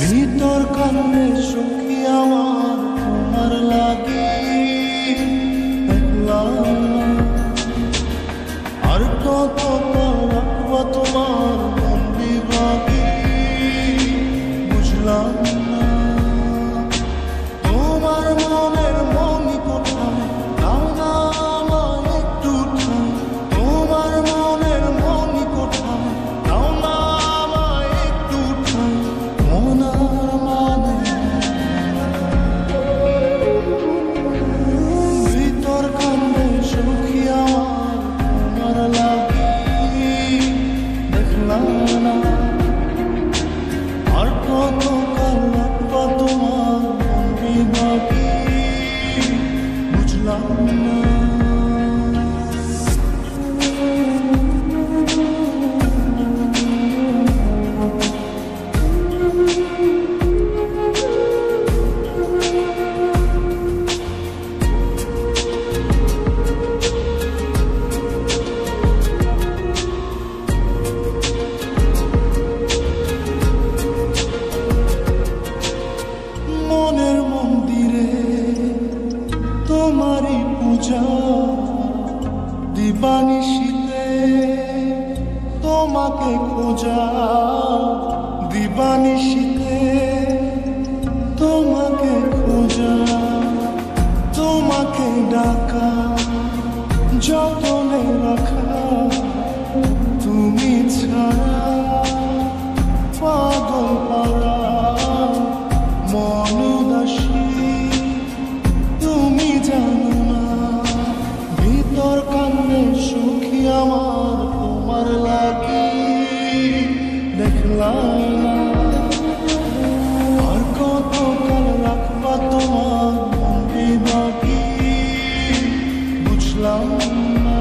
ভিতর কান্নে সখী আমার তোমার লাগি দেখলাম আর কত রাখবো তোমার মন বিভাগী বুঝলাম না তোমার মনের মনি কোথায় দাও না আমায় একটু ঠাই তোমার মনের মনি কোথায় দাও না আমায় একটু ঠাই মনার মানে ভিতর কান্দে সখী আমার তোমার লাগি দেখলাম না আর কত কাল রাখবো তোমার মন বিভাগী বুঝলাম না মনের মন্দিরে তোমারই পূজা দিবানিশীতে তোমাকে খোঁজা দিবানিশীতে তোমাকে খোঁজা তোমাকে ডাকা যতনে রাখা তুমি ছাড়া পাগল পাড়া মন উদাসী তুমি জানো না ভিতর কান্নে সুখী আমার তোমার লাগি দেখলাম না আর কত কাল রাখবা তোমার মন বিভাগী বুঝলাম না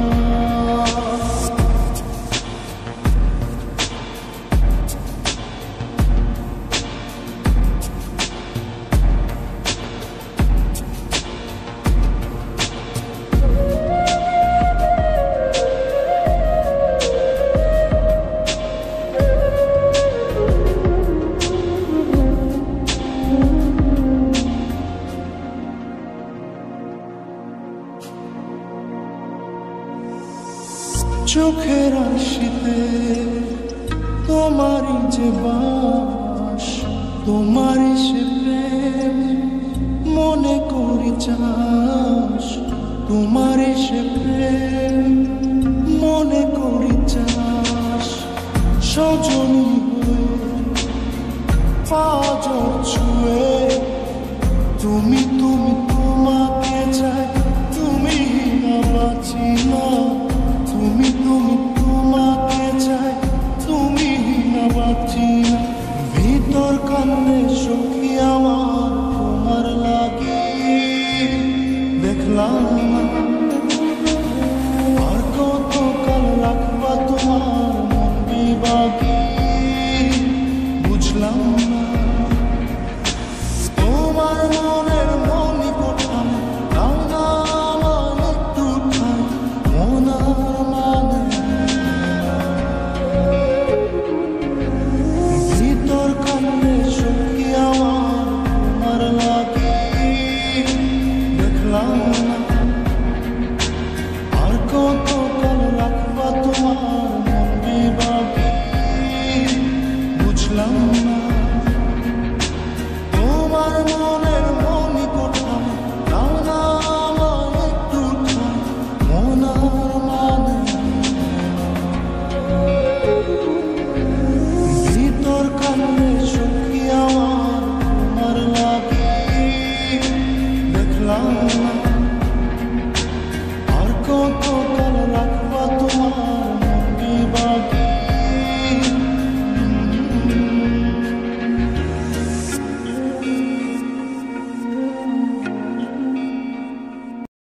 চোখের আশিতে তোমারই যে বাস তোমারই সে প্রেম মনে করি চাস তোমারই সে প্রেম মনে করি চাস সজনী হয়ে পাঁচ ছুঁয়ে তুমি তোমাকে